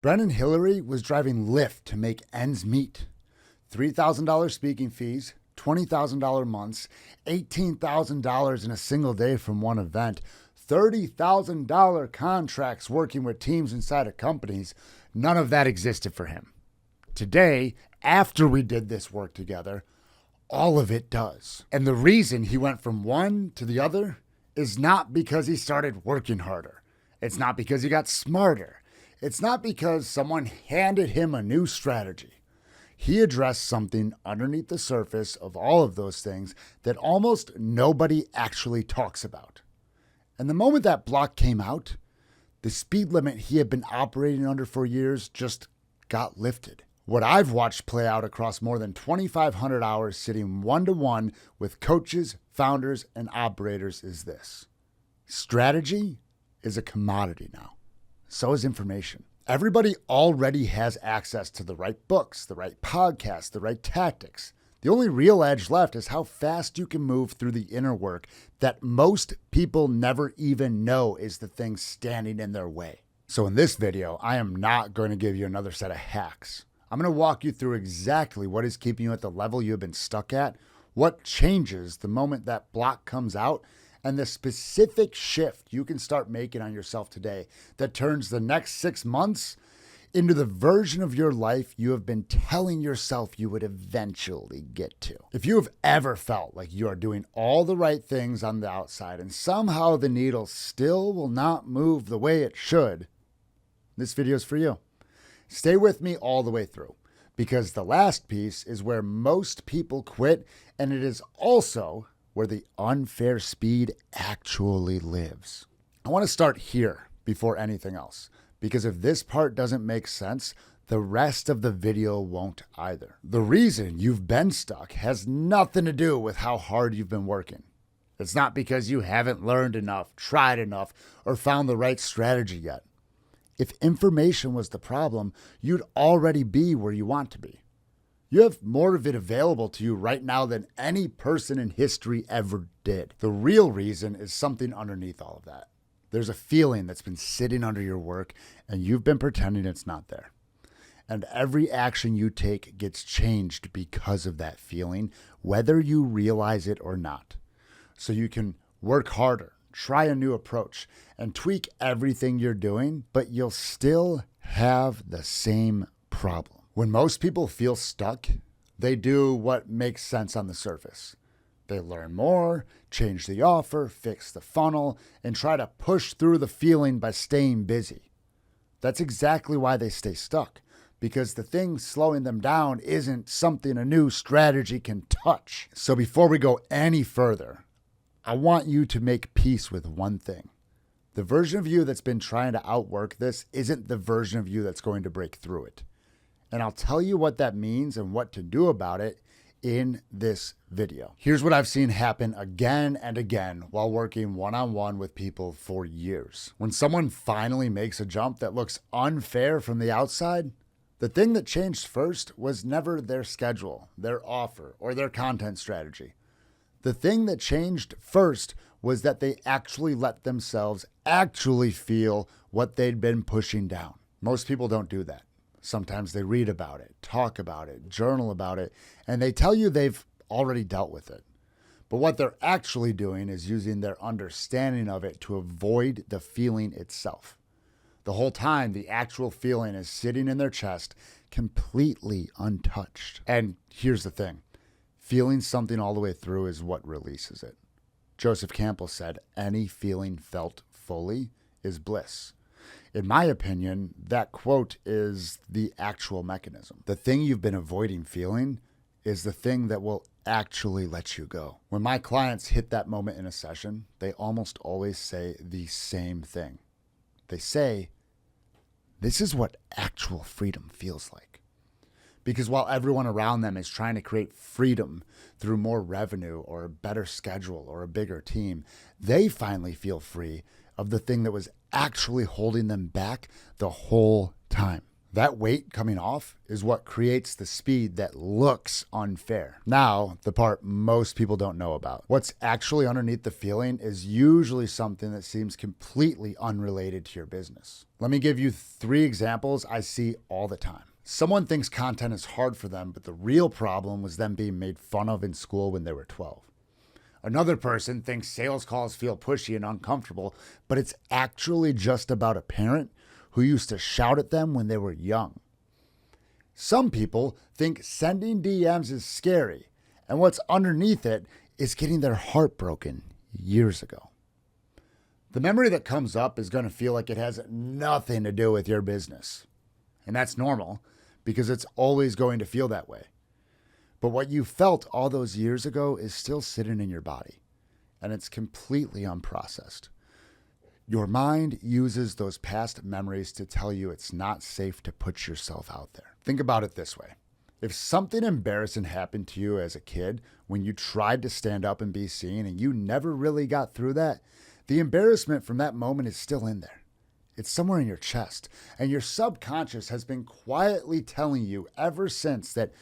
Brennan Hilleary was driving Lyft to make ends meet. $3,000 speaking fees, $20,000 months, $18,000 in a single day from one event, $30,000 contracts working with teams inside of companies. None of that existed for him. Today, after we did this work together, all of it does. And the reason he went from one to the other is not because he started working harder. It's not because he got smarter. It's not because someone handed him a new strategy. He addressed something underneath the surface of all of those things that almost nobody actually talks about. And the moment that block came out, the speed limit he had been operating under for years just got lifted. What I've watched play out across more than 2,500 hours sitting one-to-one with coaches, founders, and operators is this. Strategy is a commodity now. So is information. Everybody already has access to the right books, the right podcasts, the right tactics. The only real edge left is how fast you can move through the inner work that most people never even know is the thing standing in their way. So in this video, I am not going to give you another set of hacks. I'm going to walk you through exactly what is keeping you at the level you have been stuck at, what changes the moment that block comes out, and the specific shift you can start making on yourself today that turns the next 6 months into the version of your life you have been telling yourself you would eventually get to. If you have ever felt like you are doing all the right things on the outside and somehow the needle still will not move the way it should, this video is for you. Stay with me all the way through, because the last piece is where most people quit, and it is also where the unfair speed actually lives. I want to start here before anything else, because if this part doesn't make sense, the rest of the video won't either. The reason you've been stuck has nothing to do with how hard you've been working. It's not because you haven't learned enough, tried enough, or found the right strategy yet. If information was the problem, you'd already be where you want to be. You have more of it available to you right now than any person in history ever did. The real reason is something underneath all of that. There's a feeling that's been sitting under your work, and you've been pretending it's not there. And every action you take gets changed because of that feeling, whether you realize it or not. So you can work harder, try a new approach, and tweak everything you're doing, but you'll still have the same problem. When most people feel stuck, they do what makes sense on the surface. They learn more, change the offer, fix the funnel, and try to push through the feeling by staying busy. That's exactly why they stay stuck, because the thing slowing them down isn't something a new strategy can touch. So before we go any further, I want you to make peace with one thing. The version of you that's been trying to outwork this isn't the version of you that's going to break through it. And I'll tell you what that means and what to do about it in this video. Here's what I've seen happen again and again while working one-on-one with people for years. When someone finally makes a jump that looks unfair from the outside, the thing that changed first was never their schedule, their offer, or their content strategy. The thing that changed first was that they actually let themselves actually feel what they'd been pushing down. Most people don't do that. Sometimes they read about it, talk about it, journal about it, and they tell you they've already dealt with it. But what they're actually doing is using their understanding of it to avoid the feeling itself. The whole time, the actual feeling is sitting in their chest, completely untouched. And here's the thing. Feeling something all the way through is what releases it. Joseph Campbell said, any feeling felt fully is bliss. In my opinion, that quote is the actual mechanism. The thing you've been avoiding feeling is the thing that will actually let you go. When my clients hit that moment in a session, they almost always say the same thing. They say, this is what actual freedom feels like. Because while everyone around them is trying to create freedom through more revenue or a better schedule or a bigger team, they finally feel free of the thing that was actually holding them back the whole time. That weight coming off is what creates the speed that looks unfair. Now, the part most people don't know about. What's actually underneath the feeling is usually something that seems completely unrelated to your business. Let me give you 3 examples I see all the time. Someone thinks content is hard for them, but the real problem was them being made fun of in school when they were 12. Another person thinks sales calls feel pushy and uncomfortable, but it's actually just about a parent who used to shout at them when they were young. Some people think sending DMs is scary, and what's underneath it is getting their heart broken years ago. The memory that comes up is going to feel like it has nothing to do with your business. And that's normal because it's always going to feel that way. But what you felt all those years ago is still sitting in your body, and it's completely unprocessed. Your mind uses those past memories to tell you it's not safe to put yourself out there. Think about it this way. If something embarrassing happened to you as a kid when you tried to stand up and be seen and you never really got through that, the embarrassment from that moment is still in there. It's somewhere in your chest, and your subconscious has been quietly telling you ever since that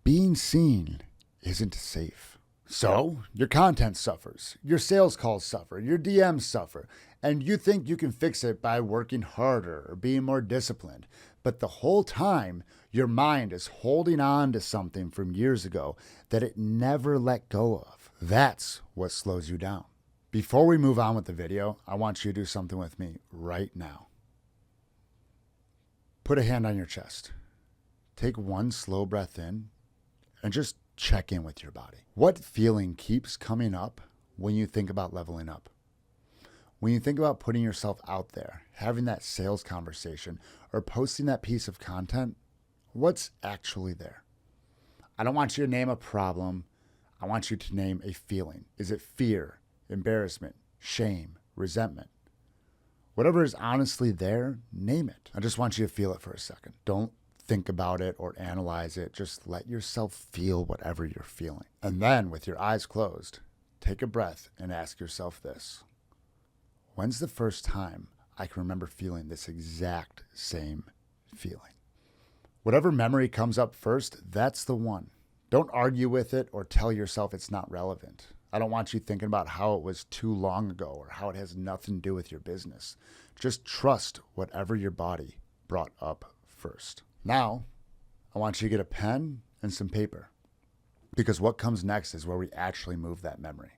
being seen isn't safe. So your content suffers, your sales calls suffer, your DMs suffer, and you think you can fix it by working harder or being more disciplined. But the whole time, your mind is holding on to something from years ago that it never let go of. That's what slows you down. Before we move on with the video, I want you to do something with me right now. Put a hand on your chest. Take one slow breath in and just check in with your body. What feeling keeps coming up when you think about leveling up? When you think about putting yourself out there, having that sales conversation, or posting that piece of content, what's actually there? I don't want you to name a problem. I want you to name a feeling. Is it fear, embarrassment, shame, resentment? Whatever is honestly there, name it. I just want you to feel it for a second. Don't think about it or analyze it. Just let yourself feel whatever you're feeling. And then, with your eyes closed, take a breath and ask yourself this. When's the first time I can remember feeling this exact same feeling? Whatever memory comes up first, that's the one. Don't argue with it or tell yourself it's not relevant. I don't want you thinking about how it was too long ago or how it has nothing to do with your business. Just trust whatever your body brought up first. Now, I want you to get a pen and some paper, because what comes next is where we actually move that memory.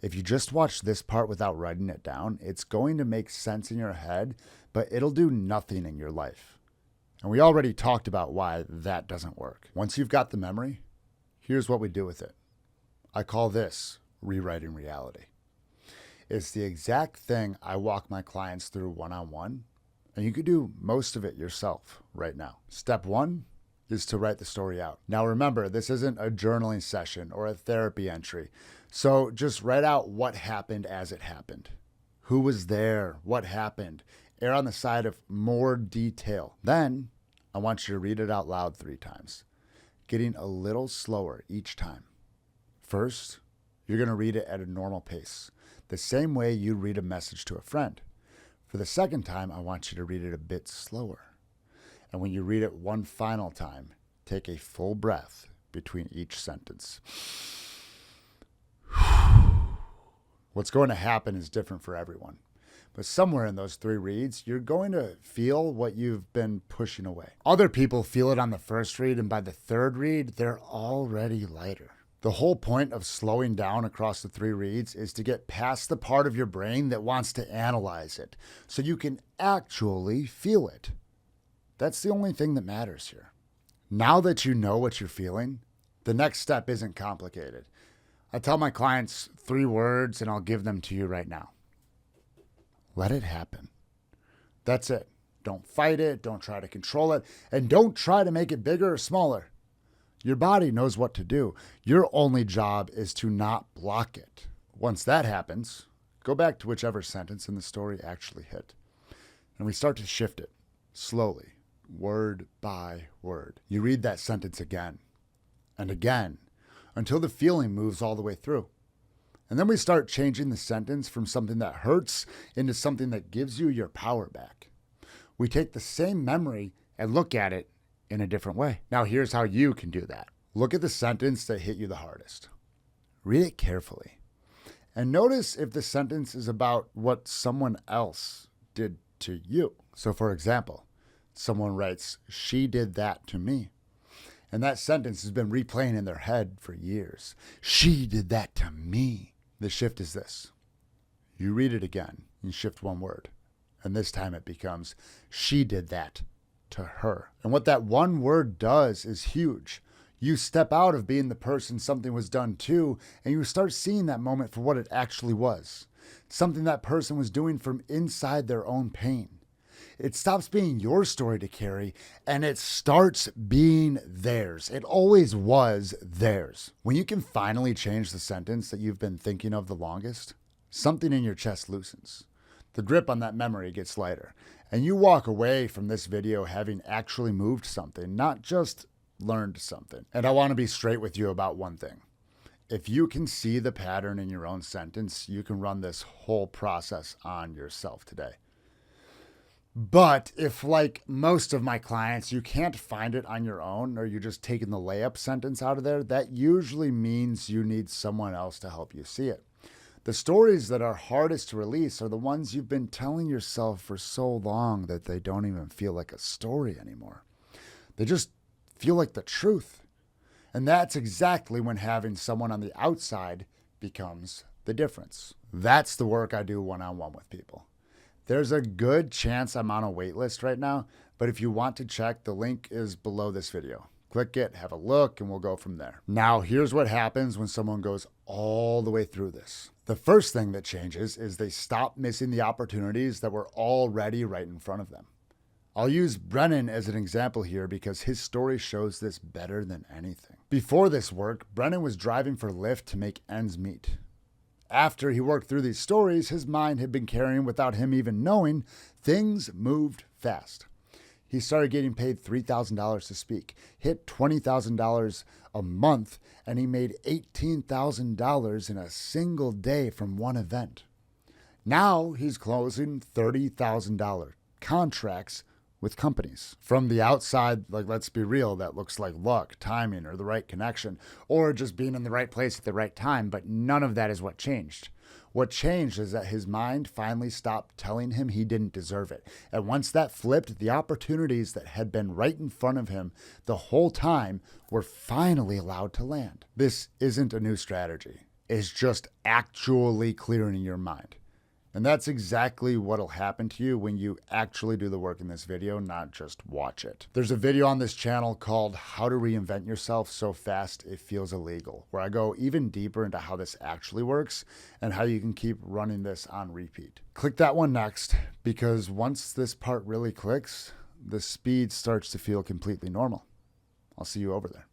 If you just watch this part without writing it down, it's going to make sense in your head, but it'll do nothing in your life. And we already talked about why that doesn't work. Once you've got the memory, here's what we do with it. I call this rewriting reality. It's the exact thing I walk my clients through one-on-one, and you could do most of it yourself right now. Step 1 is to write the story out. Now remember, this isn't a journaling session or a therapy entry. So just write out what happened as it happened. Who was there? What happened? Err on the side of more detail. Then I want you to read it out loud 3 times, getting a little slower each time. First, you're going to read it at a normal pace, the same way you read a message to a friend. For the second time, I want you to read it a bit slower. And when you read it one final time, take a full breath between each sentence. What's going to happen is different for everyone. But somewhere in those 3 reads, you're going to feel what you've been pushing away. Other people feel it on the first read, and by the 3rd read, they're already lighter. The whole point of slowing down across the 3 reads is to get past the part of your brain that wants to analyze it, so you can actually feel it. That's the only thing that matters here. Now that you know what you're feeling, the next step isn't complicated. I tell my clients 3 words, and I'll give them to you right now. Let it happen. That's it. Don't fight it. Don't try to control it. And don't try to make it bigger or smaller. Your body knows what to do. Your only job is to not block it. Once that happens, go back to whichever sentence in the story actually hit. And we start to shift it slowly, word by word. You read that sentence again and again until the feeling moves all the way through. And then we start changing the sentence from something that hurts into something that gives you your power back. We take the same memory and look at it in a different way. Now, here's how you can do that. Look at the sentence that hit you the hardest. Read it carefully. And notice if the sentence is about what someone else did to you. So, for example, someone writes, "She did that to me." And that sentence has been replaying in their head for years. She did that to me. The shift is this. You read it again and shift one word. And this time it becomes, she did that to her. And what that one word does is huge. You step out of being the person something was done to, and you start seeing that moment for what it actually was. Something that person was doing from inside their own pain. It stops being your story to carry, and it starts being theirs. It always was theirs. When you can finally change the sentence that you've been thinking of the longest, something in your chest loosens. The grip on that memory gets lighter, and you walk away from this video having actually moved something, not just learned something. And I want to be straight with you about one thing. If you can see the pattern in your own sentence, you can run this whole process on yourself today. But if, like most of my clients, you can't find it on your own, or you're just taking the layup sentence out of there, that usually means you need someone else to help you see it. The stories that are hardest to release are the ones you've been telling yourself for so long that they don't even feel like a story anymore. They just feel like the truth. And that's exactly when having someone on the outside becomes the difference. That's the work I do one-on-one with people. There's a good chance I'm on a wait list right now, but if you want to check, the link is below this video. Click it, have a look, and we'll go from there. Now, here's what happens when someone goes all the way through this. The first thing that changes is they stop missing the opportunities that were already right in front of them. I'll use Brennan as an example here because his story shows this better than anything. Before this work, Brennan was driving for Lyft to make ends meet. After he worked through these stories, his mind had been carrying, without him even knowing, things moved fast. He started getting paid $3,000 to speak, hit $20,000 a month, and he made $18,000 in a single day from one event. Now he's closing $30,000 contracts with companies. From the outside, like, let's be real, that looks like luck, timing, or the right connection, or just being in the right place at the right time, but none of that is what changed. What changed is that his mind finally stopped telling him he didn't deserve it. And once that flipped, the opportunities that had been right in front of him the whole time were finally allowed to land. This isn't a new strategy. It's just actually clearing your mind. And that's exactly what'll happen to you when you actually do the work in this video, not just watch it. There's a video on this channel called How to Reinvent Yourself So Fast It Feels Illegal, where I go even deeper into how this actually works and how you can keep running this on repeat. Click that one next, because once this part really clicks, the speed starts to feel completely normal. I'll see you over there.